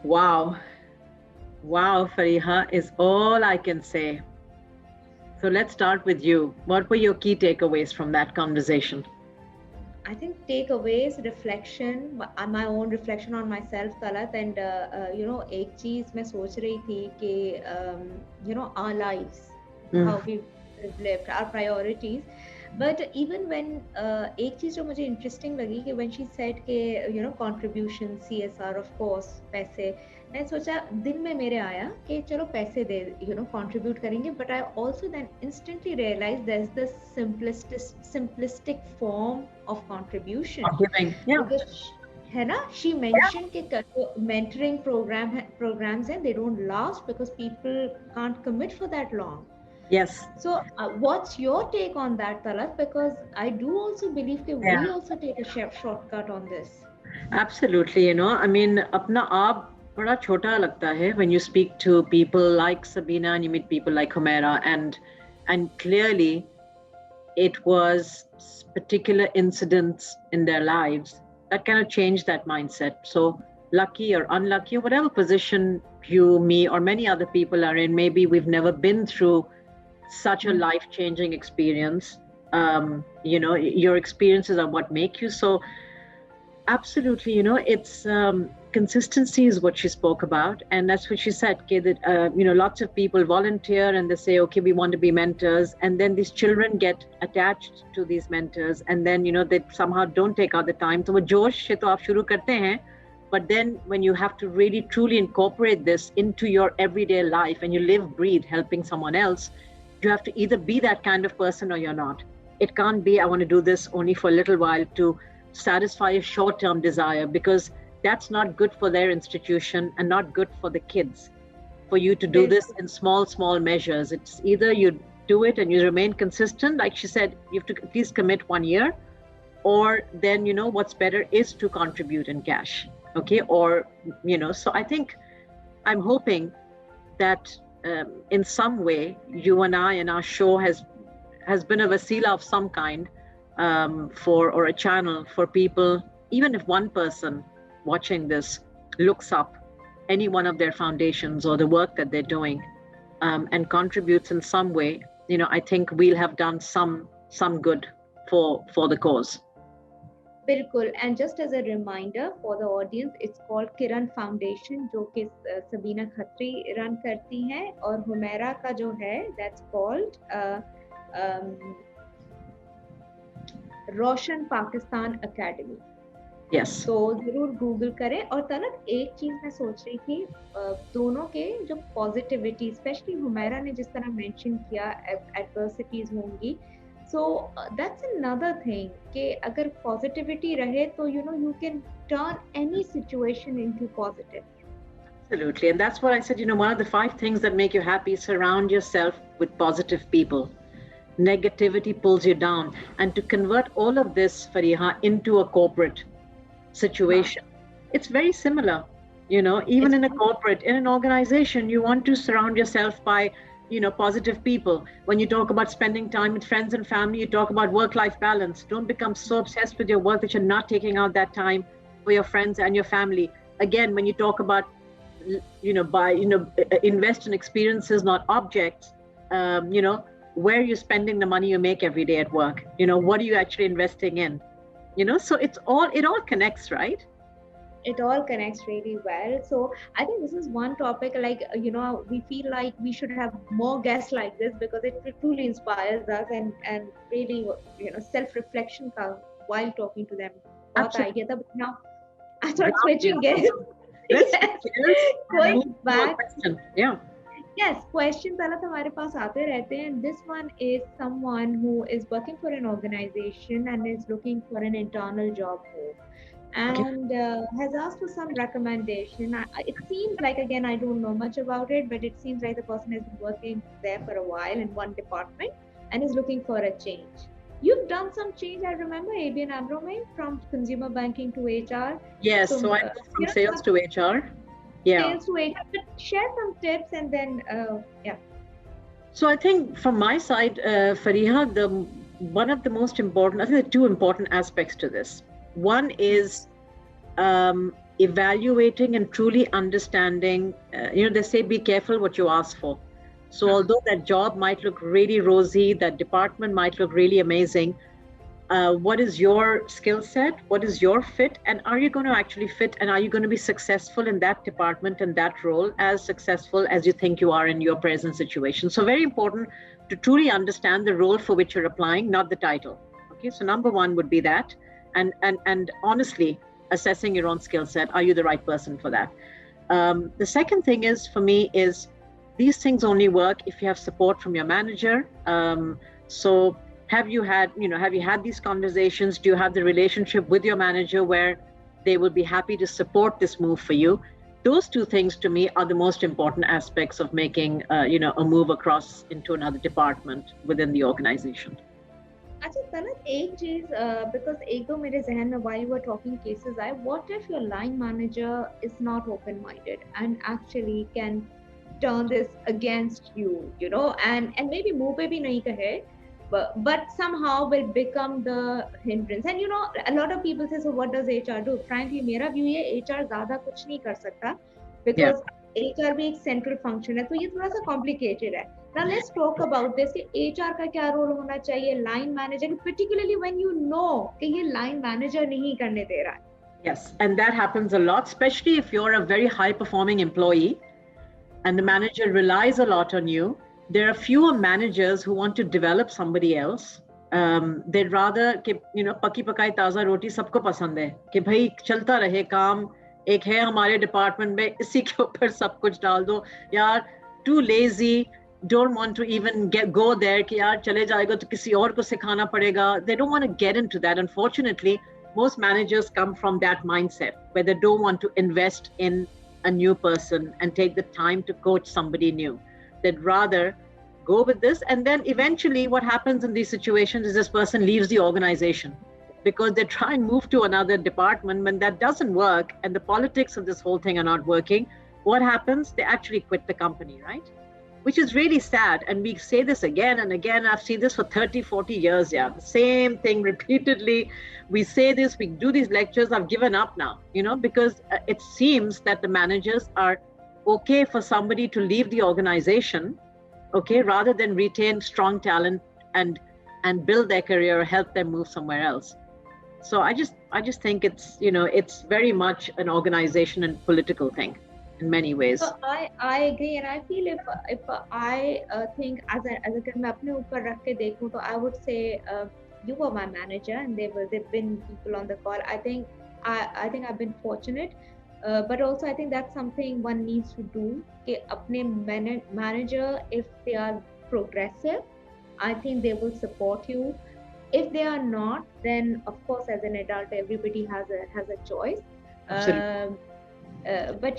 Wow. Wow, Fariha, is all I can say. So let's start with you. What were your key takeaways from that conversation? I think takeaways, reflection, my own reflection on myself, Talat, and एक चीज मैं सोच रही थी कि our lives, Mm. how we've lived, our priorities. But even when एक चीज जो मुझे interesting लगी कि when she said कि contribution, CSR, of course, पैसे, मैं सोचा दिल में मेरे आया कि चलो पैसे दे contribute करेंगे, but I also then instantly realized there's this simplistic form of contribution. Of giving. Yeah. Because है ना, she mentioned कि mentoring programs and they don't last because people can't commit for that long. Yes. So what's your take on that, Talat? Because I do also believe that we also take a shortcut on this. Absolutely, I mean, अपना आप बड़ा छोटा लगता है when you speak to people like Sabina and you meet people like Humaira, and clearly it was particular incidents in their lives that kind of changed that mindset. So lucky or unlucky, or whatever position you, me, or many other people are in, maybe we've never been through such a life-changing experience. Your experiences are what make you. So absolutely, it's consistency is what she spoke about, and that's what she said. Okay, that lots of people volunteer and they say, okay, we want to be mentors, and then these children get attached to these mentors, and then they somehow don't take out the time. So वो जोश से तो आप शुरू करते हैं, but then when you have to really truly incorporate this into your everyday life and you live, breathe, helping someone else, you have to either be that kind of person or you're not. It can't be, I want to do this only for a little while to satisfy a short-term desire, because that's not good for their institution and not good for the kids. For you to do this in small measures, it's either you do it and you remain consistent, like she said, you have to at least commit 1 year, or then what's better is to contribute in cash. Okay, or so I think I'm hoping that in some way you and I and our show has been a wasila of some kind, or a channel for people, even if one person watching this looks up any one of their foundations or the work that they're doing, and contributes in some way, I think we'll have done some good for the cause. बिल्कुल. And just as a reminder for the audience, it's called Kiran Foundation, जो कि Sabina Khatri run करती हैं, और हुमैरा का जो है that's called Roshan Pakistan academy. Yes. तो जरूर गूगल करें. और तलत एक चीज मैं सोच रही थी, दोनों के जो पॉजिटिविटी, स्पेशली हुमैरा ने जिस तरह मेंशन किया एडवर्सिटीज होंगी, so that's another thing कि अगर पॉजिटिविटी रहे तो you can turn any situation into positive. Absolutely, and that's what I said, one of the 5 things that make you happy, surround yourself with positive people. Negativity pulls you down, and to convert all of this, Fariha, into a corporate situation, it's very similar. Even in a corporate, in an organization, you want to surround yourself by positive people. When you talk about spending time with friends and family, you talk about work-life balance. Don't become so obsessed with your work that you're not taking out that time for your friends and your family. Again, when you talk about invest in experiences, not objects, where you're spending the money you make every day at work, what are you actually investing in, so it all connects, right? It all connects really well. So I think this is one topic, like we feel like we should have more guests like this, because it truly inspires us, and really self-reflection while talking to them. Idea, but now I start switching gears. Going back. Yeah. Yes, questions Talat हमारे पास आते रहते हैं. This one is someone who is working for an organization and is looking for an internal job role, and has asked for some recommendation. It seems like, again, I don't know much about it, but it seems like the person has been working there for a while in one department and is looking for a change. You've done some change, I remember, ABN AMRO में, from consumer banking to HR. Yes, so I moved from sales to HR. Yeah. Sales to HR, but share some tips and then, yeah. So I think from my side, Fariha, one of the most important, I think there are 2 important aspects to this. One is evaluating and truly understanding, they say be careful what you ask for. So although that job might look really rosy, that department might look really amazing, what is your skill set? What is your fit? And are you going to actually fit? And are you going to be successful in that department and that role, as successful as you think you are in your present situation? So very important to truly understand the role for which you're applying, not the title. Okay, so number one would be that. And honestly, assessing your own skill set. Are you the right person for that? The second thing is, for me, is these things only work if you have support from your manager. So have you had these conversations? Do you have the relationship with your manager where they will be happy to support this move for you? Those two things to me are the most important aspects of making a move across into another department within the organization. अच्छा तलत एक चीज because एक दो मेरे जहन में while you were talking cases आए, what if your line manager is not open minded and actually can turn this against you, and maybe मुंह पे भी नहीं कहे, but somehow will become the hindrance. And a lot of people say, so what does HR do? Frankly मेरा view ये HR ज़्यादा कुछ नहीं कर सकता, because HR भी एक central function है, तो ये थोड़ा सा complicated है. Now let's talk about this. HR का क्या role होना चाहिए, line manager, particularly when you know कि ये line manager नहीं करने दे रहा है. Yes, and that happens a lot, especially if you're a very high performing employee and the manager relies a lot on you. There are fewer managers who want to develop somebody else. They'd rather कि पकी पकाई ताज़ा रोटी सबको पसंद है, कि भाई चलता रहे काम, एक है हमारे डिपार्टमेंट में, इसी के ऊपर सब कुछ डाल दो यार. Too lazy, don't want to even go there कि यार चले जाएगा तो किसी और को सिखाना पड़ेगा. They don't want to get into that. Unfortunately, most managers come from that mindset where they don't want to invest in a new person and take the time to coach somebody new. They'd rather go with this, and then eventually what happens in these situations is this person leaves the organization because they try and move to another department. When that doesn't work and the politics of this whole thing are not working, what happens? They actually quit the company, right? Which is really sad. And we say this again and again. I've seen this for 30, 40 years. Yeah, the same thing repeatedly. We say this, we do these lectures. I've given up now, because it seems that the managers are okay for somebody to leave the organization, okay, rather than retain strong talent and build their career or help them move somewhere else. So I just think it's it's very much an organization and political thing in many ways. So I agree, and I feel if I think as a मैं अपने ऊपर रख के देखूं, तो I would say you were my manager and there've been people on the call. I think I've been fortunate. But also I think that's something one needs to do, कि अपने manager, if they are progressive, I think they will support you. If they are not, then of course as an adult everybody has a choice. But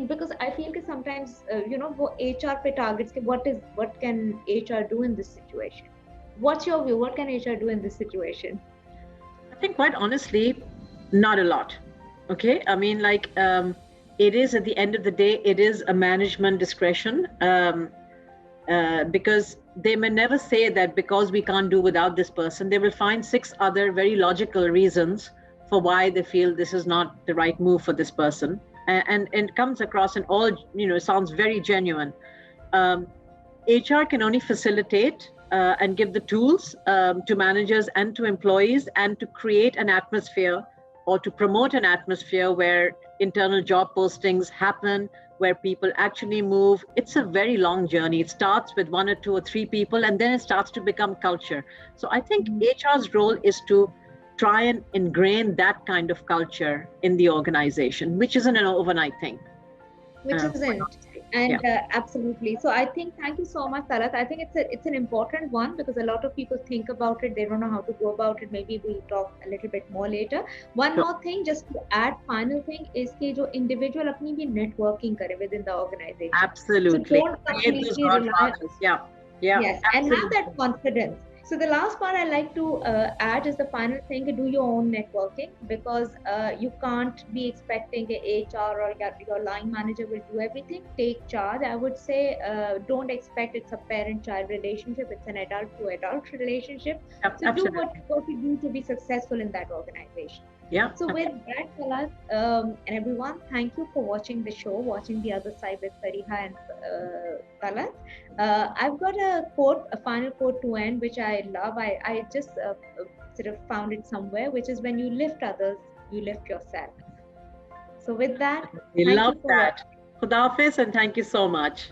because I feel that sometimes वो HR पे targets के what can HR do in this situation? What's your view? What can HR do in this situation? I think quite honestly, not a lot. Okay, I mean, it is, at the end of the day, it is a management discretion, because they may never say that because we can't do without this person. They will find 6 other very logical reasons for why they feel this is not the right move for this person, and it comes across and all sounds very genuine. HR can only facilitate and give the tools to managers and to employees, and to create an atmosphere or to promote an atmosphere where internal job postings happen, where people actually move. It's a very long journey. It starts with 1 or 2 or 3 people, and then it starts to become culture. So I think HR's role is to try and ingrain that kind of culture in the organization, which isn't an overnight thing. Which isn't. And absolutely. So I think, thank you so much, Talat. I think it's an important one, because a lot of people think about it, they don't know how to go about it. Maybe we'll talk a little bit more later. One more thing, just to add, final thing is कि जो individual अपनी भी networking करे within the organization. Absolutely. So don't completely rely. Yeah. Yes, absolutely. and have that confidence. So the last part I like to add is the final thing: do your own networking, because you can't be expecting a HR or your line manager will do everything. Take charge. I would say don't expect it's a parent-child relationship. It's an adult-to-adult relationship. So Absolutely. do what you do to be successful in that organization. Yeah. So with that, Talat, and everyone, thank you for watching the show, watching The Other Side with Fariha and Talat. I've got a quote, a final quote to end, which I love. I just sort of found it somewhere, which is, when you lift others, you lift yourself. So with that, We thank love you for that. watching. Khuda Hafiz, and thank you so much.